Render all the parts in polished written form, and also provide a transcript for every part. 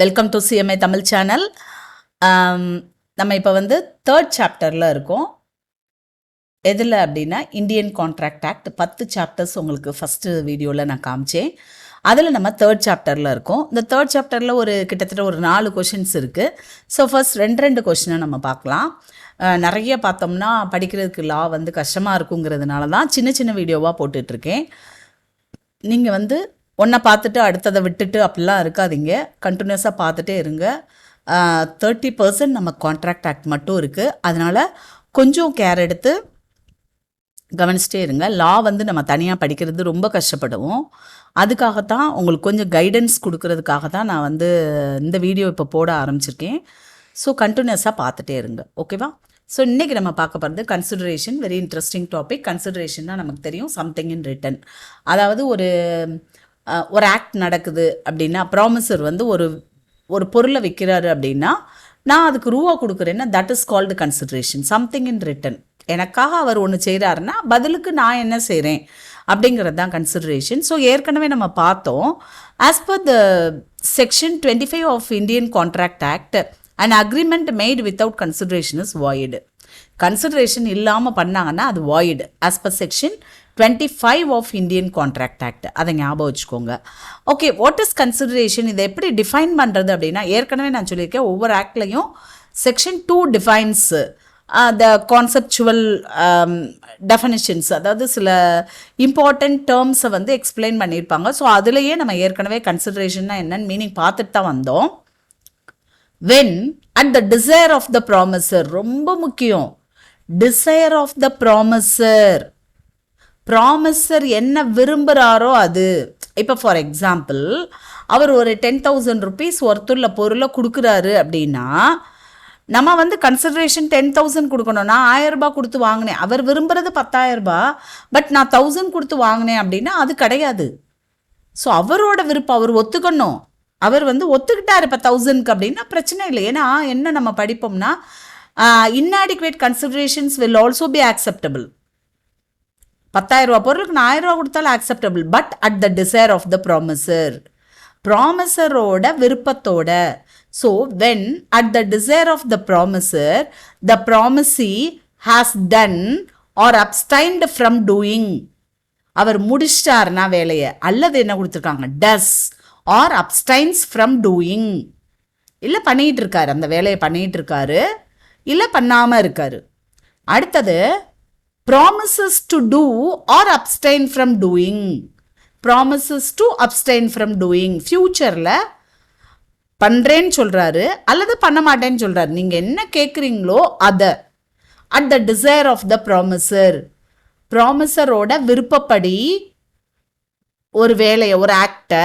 Welcome to CMI Tamil channel. நம்ம இப்போ வந்து தேர்ட் சாப்டரில் இருக்கோம். எதில் அப்படின்னா இந்தியன் கான்ட்ராக்ட் ஆக்ட் 10 சாப்டர்ஸ் உங்களுக்கு ஃபஸ்ட்டு வீடியோவில் நான் காமிச்சேன். அதில் நம்ம தேர்ட் சாப்டரில் இருக்கோம். இந்த தேர்ட் சாப்டரில் கிட்டத்தட்ட ஒரு 4 கொஷின்ஸ் இருக்குது. ஸோ ஃபர்ஸ்ட் ரெண்டு கொஷினை நம்ம பார்க்கலாம். நிறைய பார்த்தோம்னா படிக்கிறதுக்கு லா வந்து கஷ்டமாக இருக்குங்கிறதுனால தான் சின்ன சின்ன வீடியோவாக போட்டுட்ருக்கேன். நீங்கள் வந்து ஒன்றை பார்த்துட்டு அடுத்ததை விட்டுட்டு அப்படிலாம் இருக்காதீங்க, கண்டினியூஸாக பார்த்துட்டே இருங்க. 30% நம்ம கான்ட்ராக்ட் ஆக்ட் மட்டும் இருக்குது, அதனால் கொஞ்சம் கேர் எடுத்து கவனிச்சிட்டே இருங்க. லா வந்து நம்ம தனியாக படிக்கிறது ரொம்ப கஷ்டப்படுவோம். அதுக்காகத்தான் உங்களுக்கு கொஞ்சம் கைடன்ஸ் கொடுக்கறதுக்காக தான் நான் வந்து இந்த வீடியோ இப்போ போட ஆரம்பிச்சிருக்கேன். ஸோ கண்டினியூஸாக பார்த்துட்டே இருங்க, ஓகேவா? ஸோ இன்றைக்கி நம்ம பார்க்க போகிறது கன்சிடரேஷன். Very interesting topic. கன்சிடரேஷன்னா நமக்கு தெரியும், சம்திங் இன் ரிட்டன். அதாவது ஒரு ஆக்ட் நடக்குது அப்படின்னா, ப்ராமிசர் வந்து ஒரு பொருளை விற்கிறாரு அப்படின்னா, நான் அதுக்கு ரூபா கொடுக்குறேன்னா that is called consideration, something in return. எனக்காக அவர் ஒன்று செய்கிறாருன்னா பதிலுக்கு நான் என்ன செய்கிறேன் அப்படிங்கிறது தான் கன்சிடரேஷன். ஸோ ஏற்கனவே நம்ம பார்த்தோம், as per the section 25 of Indian contract act an agreement made without consideration is void. Consideration இல்லாமல் பண்ணாங்கன்னா அது void as per section 25 of Indian contract act. அதை ஞாபகம் வச்சுக்கோங்க. Okay, what is consideration? இதை எப்படி டிஃபைன் பண்ணுறது அப்படின்னா, ஏற்கனவே நான் சொல்லியிருக்கேன், ஒவ்வொரு ஆக்ட்லையும் section 2 defines the conceptual definitions, அதாவது சில இம்பார்ட்டண்ட் டேர்ம்ஸை வந்து எக்ஸ்பிளைன் பண்ணியிருப்பாங்க. ஸோ அதுலேயே நம்ம ஏற்கனவே கன்சிடரேஷன்னா என்னன்னு மீனிங் பார்த்துட்டு தான் வந்தோம். when at the desire of the promiser, ரொம்ப முக்கியம், desire of the promiser, ப்ராமிசர் என்ன விரும்புகிறாரோ அது. இப்போ ஃபார் எக்ஸாம்பிள், அவர் ஒரு 10,000 rupees ஒருத்தருள்ள பொருளை கொடுக்குறாரு அப்படின்னா, நம்ம வந்து கன்சிடரேஷன் 10,000 கொடுக்கணும். நான் 1000 ரூபாய் கொடுத்து வாங்கினேன், அவர் விரும்புகிறது 10,000 ரூபாய், பட் நான் 1000 கொடுத்து வாங்கினேன் அப்படின்னா அது கிடையாது. ஸோ அவரோட விருப்பம், அவர் ஒத்துக்கணும். அவர் வந்து ஒத்துக்கிட்டார் இப்போ 1000க்கு அப்படின்னா பிரச்சனை இல்லை. ஏன்னா என்ன நம்ம படிப்போம்னா, inadequate considerations will also be acceptable. 10,000 ரூபா பொருளுக்கு நான் 1000 ரூபா கொடுத்தாலும் acceptable, but at the desire of the promisor, ப்ராமிசரோட விருப்பத்தோட. So when at the desire of the promisor the promisee has done or abstained from doing, அவர் முடிச்சிட்டாருன்னா வேலையை, அல்லது என்ன கொடுத்துருக்காங்க, does or abstains from doing, இல்லை பண்ணிகிட்டு இருக்காரு, அந்த வேலையை பண்ணிகிட்டு இருக்காரு, இல்லை பண்ணாமல் இருக்காரு. அடுத்தது promises to do or abstain from doing, promises to abstain from doing, ஃபியூச்சரில் பண்ணுறேன்னு சொல்கிறாரு அல்லது பண்ண மாட்டேன்னு சொல்கிறாரு. நீங்கள் என்ன கேட்குறீங்களோ அதை at the desire of the promisor, ப்ராமிசரோட விருப்பப்படி ஒரு வேலையை, ஒரு ஆக்டை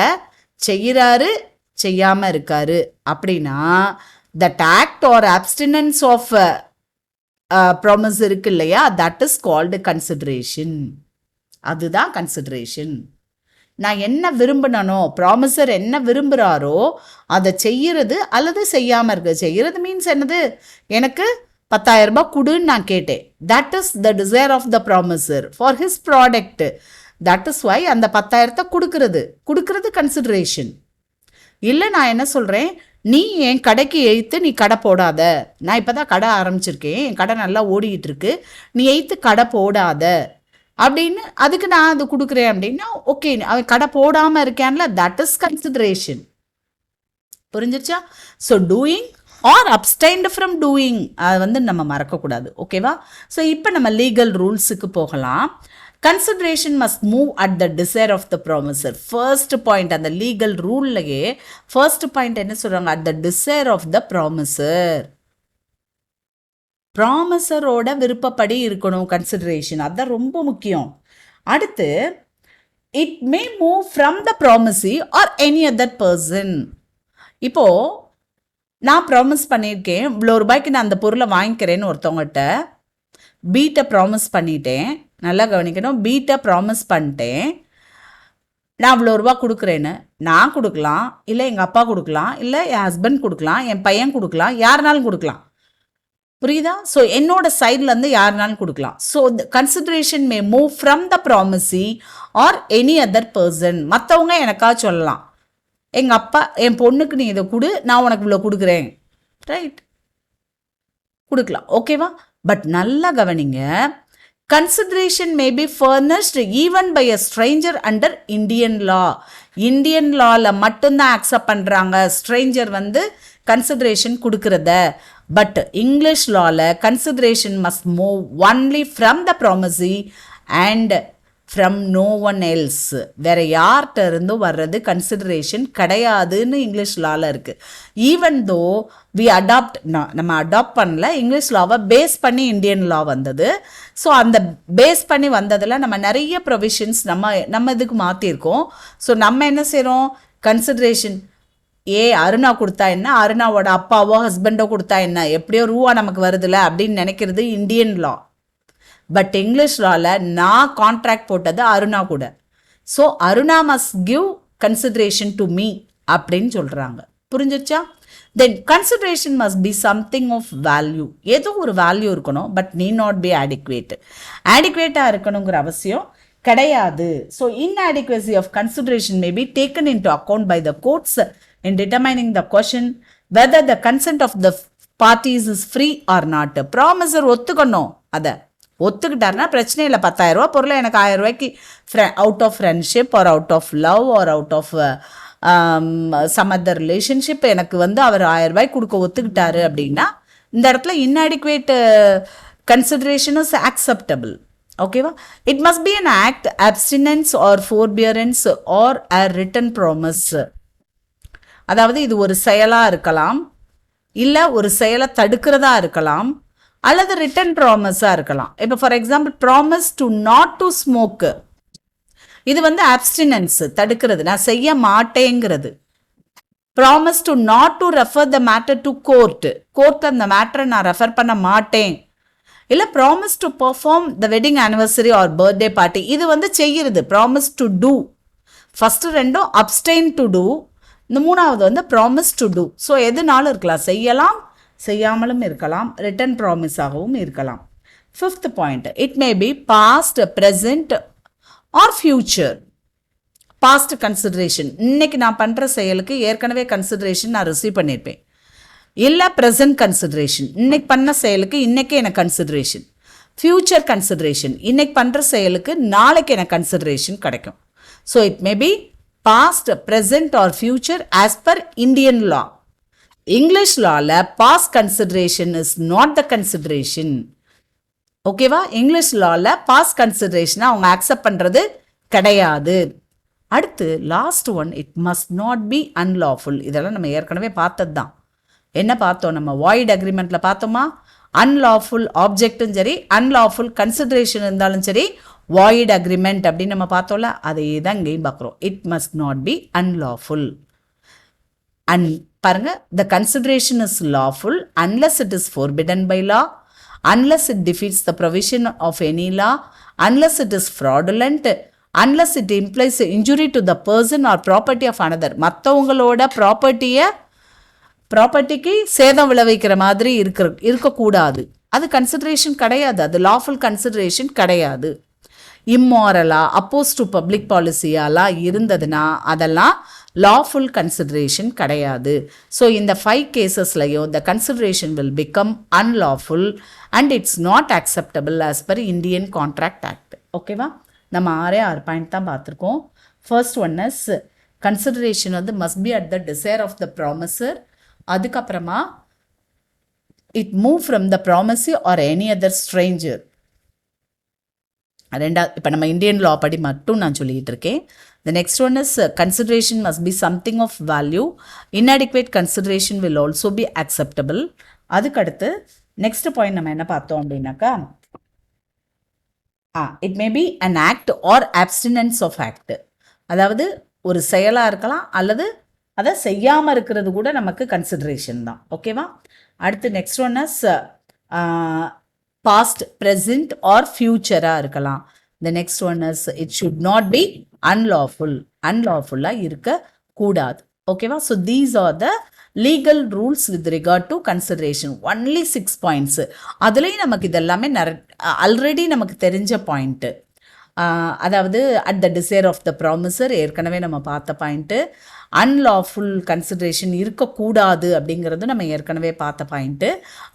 செய்கிறாரு, செய்யாமல் இருக்காரு அப்படின்னா, that act or abstinence of promise இருக்கு இல்லையா, தட் இஸ் கால்டு கன்சிடரேஷன். அதுதான் கன்சிடரேஷன். நான் என்ன விரும்பினோ, ப்ராமிசர் என்ன விரும்புகிறாரோ அதை செய்கிறது அல்லது செய்யாமல் இருக்கு. செய்கிறது மீன்ஸ் என்னது, எனக்கு 10,000 ரூபாய் கொடுன்னு நான் கேட்டேன், that is the desire of the promisor for his product. That is why அந்த 10,000 கொடுக்கறது கன்சிடரேஷன். இல்லை நான் என்ன சொல்கிறேன், நீ என் கடைக்கு எய்த்து நீ கடை போடாத, நான் இப்போ தான் கடை ஆரம்பிச்சிருக்கேன், என் கடை நல்லா ஓடிக்கிட்டு இருக்கு, நீ எய்த்து கடை போடாத அப்படின்னு, அதுக்கு நான் அது கொடுக்குறேன் அப்படின்னா ஓகே, அவன் கடை போடாமல் இருக்கேன்ல, தட் இஸ் கன்சிடரேஷன். புரிஞ்சிருச்சா? So doing or abstained from doing, அது வந்து நம்ம மறக்கக்கூடாது, ஓகேவா? ஸோ இப்போ நம்ம லீகல் ரூல்ஸுக்கு போகலாம். Consideration must move at the desire of the promisor. First point, அந்த லீகல் ரூல்லையே ஃபர்ஸ்ட் பாயிண்ட் என்ன சொல்கிறாங்க, at the desire of the promisor, ப்ராமிசரோட விருப்பப்படி இருக்கணும் கன்சிடரேஷன், அதுதான் ரொம்ப முக்கியம். அடுத்து, it may move from the promisee or any other person. இப்போது நான் ப்ராமிஸ் பண்ணியிருக்கேன், இவ்வளோ ரூபாய்க்கு நான் அந்த பொருளை வாங்கிக்கிறேன்னு ஒருத்தவங்ககிட்ட பீட்டை ப்ராமிஸ் பண்ணிட்டேன். நல்லா கவனிக்கணும், பீட்டை ப்ராமிஸ் பண்ணிட்டேன், நான் இவ்வளோ ரூபா கொடுக்குறேன்னு. நான் கொடுக்கலாம், இல்லை எங்கள் அப்பா கொடுக்கலாம், இல்லை என் ஹஸ்பண்ட் கொடுக்கலாம், என் பையன் கொடுக்கலாம், யாருனாலும் கொடுக்கலாம். புரியுதா? ஸோ என்னோட சைட்லேருந்து யாருனாலும் கொடுக்கலாம். So consideration may move from the promisee or any other person. மற்றவங்க எனக்காக சொல்லலாம், எங்கள் அப்பா என் பொண்ணுக்கு நீ இதை கொடு, நான் உனக்கு இவ்வளோ கொடுக்குறேன், ரைட், கொடுக்கலாம், ஓகேவா. பட் நல்லா கவனிங்க, consideration may be furnished even by a stranger under Indian law. Indian லால மட்டும்தான் அக்செப்ட் பண்ணுறாங்க ஸ்ட்ரேஞ்சர் வந்து கன்சிடரேஷன் கொடுக்குறத. பட் இங்கிலீஷ் லால consideration must move only from the promisee and from no one else. வேற யார்கிட்ட இருந்தும் வர்றது கன்சிடரேஷன் கிடையாதுன்னு இங்கிலீஷ் லாவில் இருக்குது. ஈவன் தோ வி அடாப்ட், நம்ம அடாப்ட் பண்ணல, இங்கிலீஷ் லாவை பேஸ் பண்ணி இந்தியன் லா வந்தது. ஸோ அந்த பேஸ் பண்ணி வந்ததில் நம்ம நிறைய ப்ரொவிஷன்ஸ் நம்ம இதுக்கு மாற்றிருக்கோம். ஸோ நம்ம என்ன செய்கிறோம், கன்சிடரேஷன் அருணா கொடுத்தா என்ன, அருணாவோட அப்பாவோ ஹஸ்பண்டோ கொடுத்தா என்ன, எப்படியோ ரூபா நமக்கு வருதுல்ல அப்படின்னு நினைக்கிறது இந்தியன் லா. பட் இங்கிலீஷ் லாவில் நான் கான்ட்ராக்ட் போட்டது அருணா கூட. So Aruna must give consideration to me அப்படின்னு சொல்கிறாங்க. புரிஞ்சிச்சா? Then consideration must be something of value. ஏதோ ஒரு வேல்யூ இருக்கணும், but need not be adequate. ஆடிக்குவேட்டாக இருக்கணுங்கிற அவசியம் கிடையாது. So inadequacy of consideration may be taken into account by the courts in determining the question whether the consent of the parties is free or not. ப்ராமிசர் ஒத்துக்கணும், அதை ஒத்துக்கிட்டாருன்னா பிரச்சனை இல்லை. 10,000 ரூபா பொருளை எனக்கு 1000 ரூபாய்க்கு out of friendship or out of love or out of some other relationship எனக்கு வந்து அவர் 1000 ரூபாய்க்கு கொடுக்க ஒத்துக்கிட்டாரு அப்படின்னா இந்த இடத்துல inadequate consideration is acceptable. ஓகேவா? It must be an act, abstinence or forbearance or a written promise. அதாவது இது ஒரு செயலாக இருக்கலாம், இல்லை ஒரு செயலை தடுக்கிறதா இருக்கலாம், அல்லது ரிட்டன் ப்ராமிஸாக இருக்கலாம். இப்போ for example promise to not to smoke, இது வந்து அப்ஸ்டினன்ஸ், தடுக்கிறது, நான் செய்ய மாட்டேங்கிறது. Promise to not to refer the matter to court, court அந்த மேட்டரை நான் ரெஃபர் பண்ண மாட்டேன். இல்லை promise to perform the wedding anniversary or birthday party, இது வந்து செய்கிறது, ப்ராமிஸ் டு டூ. ஃபஸ்ட்டு ரெண்டும் அப்ஸ்டெயின் டு டூ, இந்த மூணாவது வந்து ப்ராமிஸ் டு டூ. ஸோ எதுனாலும் இருக்கலாம், செய்யலாம், செய்யாமலும் இருக்கலாம், ரிட்டன் ப்ராமிஸாகவும் இருக்கலாம். 5th point, it may be past, present or future. Past consideration, இன்னைக்கு நான் பண்ணுற செயலுக்கு ஏற்கனவே கன்சிடரேஷன் நான் ரிசீவ் பண்ணியிருப்பேன். இல்லை ப்ரெசன்ட் கன்சிடரேஷன், இன்னைக்கு பண்ண செயலுக்கு இன்னைக்கு எனக்கு கன்சிடரேஷன். ஃபியூச்சர் கன்சிடரேஷன், இன்னைக்கு பண்ணுற செயலுக்கு நாளைக்கு எனக்கு கன்சிடரேஷன் கிடைக்கும். So it may be past, present or future as per Indian law. English லாவில் past consideration is not the consideration. ஓகேவா? இங்கிலீஷ் லாவில் பாஸ்ட் கன்சிடரேஷனை அவங்க அக்செப்ட் பண்ணுறது கிடையாது. அடுத்து last one, it must not be unlawful. இதெல்லாம் நம்ம ஏற்கனவே பார்த்தது தான். என்ன பார்த்தோம், நம்ம வாய்ட் அக்ரிமெண்ட்டில் பார்த்தோமா, அன்லாஃபுல் ஆப்ஜெக்டும் சரி, அன்லாஃபுல் கன்சிடரேஷன் இருந்தாலும் சரி, வாய்ட் அக்ரிமெண்ட் அப்படின்னு நம்ம பார்த்தோம்ல, அதே தான் இங்கேயும் பார்க்குறோம். It must not be unlawful. And பாருங்க, the consideration is lawful unless it is forbidden by law, unless it defeats the provision of any law, unless it is fraudulent, unless it implies injury to the person or property of another. மற்றவங்களோட ப்ராப்பர்ட்டிக்கு சேதம் விளைவிக்கிற மாதிரி இருக்கக்கூடாது. அது consideration கிடையாது, அது lawful consideration கிடையாது. இம்மாரலா, அப்போஸ் to public பாலிசியாலாம் இருந்ததுன்னா அதெல்லாம் லாஃபுல் கன்சிடரேஷன் கிடையாது. ஸோ இந்த 5 கேசஸ்லையும் the consideration will become unlawful and it's not acceptable as per Indian contract act. ஓகேவா? நம்ம 6 பாயிண்ட் தான் பார்த்துருக்கோம். ஃபர்ஸ்ட் ஒன் இஸ் கன்சிடரேஷன் வந்து must be at the desire of the promisor. அதுக்கப்புறமா it move from the promisee or any other stranger. ரெண்டாவது, இப்போ நம்ம Indian லா படி மட்டும் நான் சொல்லிகிட்டு இருக்கேன். The next one is consideration must be something of value. Inadequate consideration will also be acceptable. அதுக்கடுத்து நெக்ஸ்ட் பாயிண்ட் நம்ம என்ன பார்த்தோம் அப்படின்னாக்கா, it may be an act or abstinence of act. அதாவது ஒரு செயலாக இருக்கலாம் அல்லது அதை செய்யாமல் இருக்கிறது கூட நமக்கு கன்சிடரேஷன் தான். ஓகேவா? அடுத்து next one is past, present or ஃபியூச்சராக இருக்கலாம். The next one is it should not be unlawful. அன்லாஃபுல்லாக இருக்கக்கூடாது. ஓகேவா? So these are the legal rules with regard to consideration. Only 6 points. அதுலேயும் நமக்கு இதெல்லாமே ஆல்ரெடி நமக்கு தெரிஞ்ச பாயிண்ட்டு. அதாவது at the desire of the promisor ஏற்கனவே நம்ம பார்த்த பாயிண்ட்டு. அன்லாஃபுல் கன்சிடரேஷன் இருக்கக்கூடாது அப்படிங்கிறது நம்ம ஏற்கனவே பார்த்த பாயிண்ட்டு.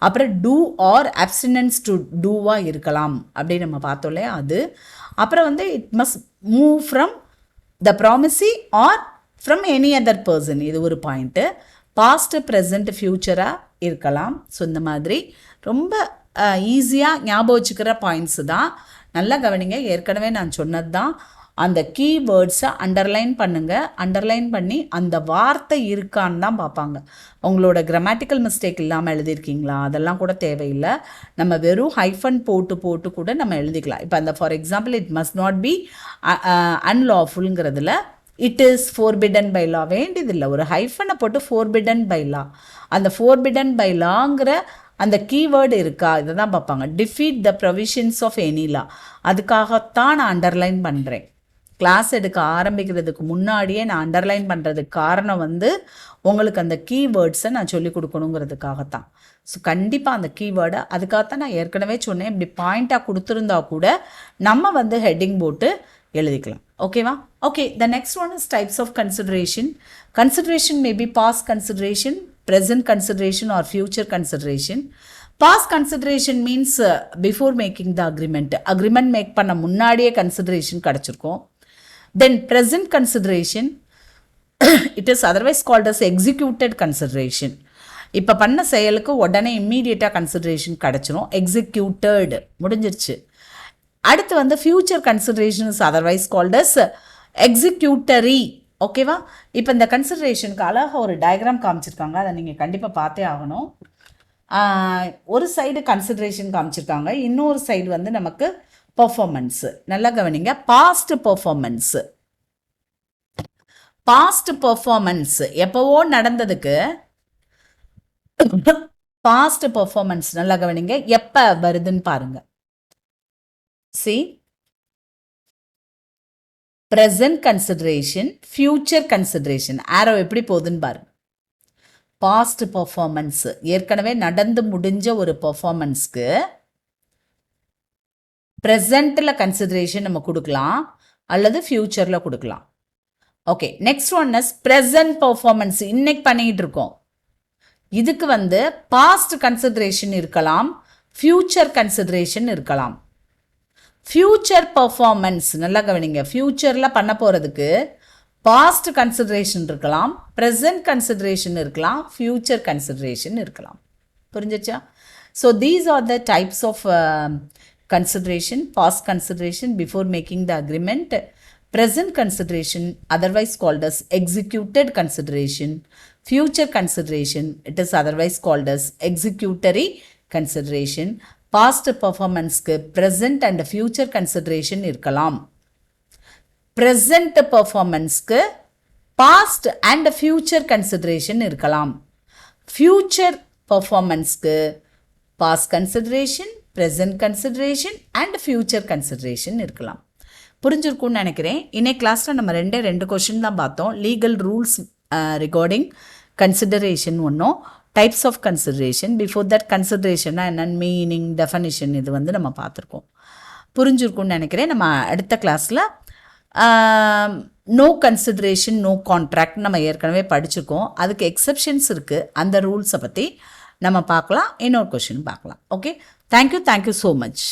அப்புறம் டூ ஆர் அப்சினன்ஸ் டு டூவாக இருக்கலாம் அப்படின்னு நம்ம பார்த்தோம் இல்லையா அது. அப்புறம் வந்து it must move from the promisee or from any other person, இது ஒரு பாயிண்ட்டு. பாஸ்ட்டு ப்ரெசண்ட் ஃப்யூச்சராக இருக்கலாம். ஸோ இந்த மாதிரி ரொம்ப ஈஸியாக ஞாபகம் வச்சுக்கிற பாயிண்ட்ஸு தான். நல்லா கவனிங்க, ஏற்கனவே நான் சொன்னது தான். அந்த கீவேர்ட்ஸை அண்டர்லைன் பண்ணுங்கள். அண்டர்லைன் பண்ணி அந்த வார்த்தை இருக்கான்னு தான் பார்ப்பாங்க. உங்களோட கிராமட்டிக்கல் மிஸ்டேக் இல்லாமல் எழுதியிருக்கீங்களா அதெல்லாம் கூட தேவையில்லை. நம்ம வெறும் ஹைஃபன் போட்டு கூட நம்ம எழுதிக்கலாம். இப்போ அந்த for example it must not be அன்லாஃபுல்ங்கிறதுல it is forbidden by law வேண்டியதில்லை. ஒரு ஹைஃபனை போட்டு ஃபோர்பிடன் பை லா, அந்த ஃபோர்பிடன் பை லாங்கிற அந்த கீவேர்டு இருக்கா இதை தான் பார்ப்பாங்க. Defeat the provisions of any law, அதுக்காகத்தான் நான் அண்டர்லைன் பண்ணுறேன். கிளாஸ் எடுக்க ஆரம்பிக்கிறதுக்கு முன்னாடியே நான் அண்டர்லைன் பண்ணுறதுக்கு காரணம் வந்து உங்களுக்கு அந்த கீவேர்ட்ஸை நான் சொல்லிக் கொடுக்கணுங்கிறதுக்காகத்தான். ஸோ கண்டிப்பாக அந்த கீவேர்டை அதுக்காகத்தான் நான் ஏற்கனவே சொன்னேன். இப்படி பாயிண்ட்டாக கொடுத்துருந்தா கூட நம்ம வந்து ஹெட்டிங் போட்டு எழுதிக்கலாம். ஓகேவா? Okay, the next one is types of consideration. Consideration may be past consideration, present consideration or future consideration. Past consideration means before making the agreement. Agreement make பண்ண முன்னாடியே consideration கிடைச்சிருக்கும். Then present consideration, it is otherwise called as executed consideration. இப்போ பண்ண செயலுக்கு உடனே இம்மீடியட்டாக consideration கிடச்சிரும். Executed முடிஞ்சிருச்சு. அடுத்து வந்து future consideration is otherwise called as executory. ஓகேவா? இப்போ இந்த கன்சிடரேஷனுக்கு அழகாக ஒரு டயக்ராம் காமிச்சிருக்காங்க, அதை நீங்கள் கண்டிப்பாக பார்த்தே ஆகணும். ஒரு சைடு கன்சிடரேஷன் காமிச்சிருக்காங்க, இன்னொரு சைடு வந்து நமக்கு பர்ஃபார்மன்ஸு. நல்லா கவனிங்க. பாஸ்ட் பர்ஃபார்மன்ஸு, பாஸ்ட் பர்ஃபார்மன்ஸ் எப்போவோ நடந்ததுக்கு பாஸ்ட் பர்ஃபார்மன்ஸ் நல்லா கவனிங்க, எப்போ வருதுன்னு பாருங்க. C, present consideration, future consideration, arrow எப்படி போகுதுன்னு பாருங்க. பாஸ்ட் பர்ஃபார்மன்ஸ் ஏற்கனவே நடந்து முடிஞ்ச ஒரு பர்ஃபார்மன்ஸ்க்கு ப்ரெசண்ட்டில் கன்சிடரேஷன் நம்ம கொடுக்கலாம் அல்லது ஃப்யூச்சரில் கொடுக்கலாம். Okay, next one is present performance, இன்னைக்கு பண்ணிக்கிட்டு இருக்கோம். இதுக்கு வந்து பாஸ்ட் கன்சிடரேஷன் இருக்கலாம், ஃப்யூச்சர் கன்சிடரேஷன் இருக்கலாம். ஃப்யூச்சர் பர்ஃபார்மன்ஸ் நல்லா கவனிங்க, ஃப்யூச்சரில் பண்ண போகிறதுக்கு பாஸ்ட் கன்சிடரேஷன் இருக்கலாம், ப்ரெசன்ட் கன்சிடரேஷன் இருக்கலாம், ஃப்யூச்சர் கன்சிடரேஷன் இருக்கலாம். புரிஞ்சிச்சா? So these are the types of consideration. Past consideration before making the agreement, present consideration otherwise called as executed consideration, future consideration it is otherwise called as executory consideration. past performance க்கு present and future consideration இருக்கலாம். present performance க்கு past and future consideration இருக்கலாம். future performance க்கு past consideration, present consideration and future consideration இருக்கலாம். புரிஞ்சிருக்கும்னு நினைக்கிறேன். இன்னைக்கு கிளாஸில் நம்ம ரெண்டு கொஷின் தான் பார்த்தோம். லீகல் ரூல்ஸ் ரிகார்டிங் கன்சிடரேஷன் ஒன்றும், types of consideration. Before that கன்சிடரேஷன்னா என்னென்னு மீனிங், டெஃபனிஷன் இது வந்து நம்ம பார்த்துருக்கோம். புரிஞ்சிருக்கும்னு நினைக்கிறேன். நம்ம அடுத்த கிளாஸில் நோ கன்சிடரேஷன் நோ கான்ட்ராக்ட் நம்ம ஏற்கனவே படிச்சிருக்கோம். அதுக்கு எக்ஸப்ஷன்ஸ் இருக்குது. அந்த ரூல்ஸை பற்றி நம்ம பார்க்கலாம். இன்னொரு கொஷின் பார்க்கலாம். Okay, thank you so much.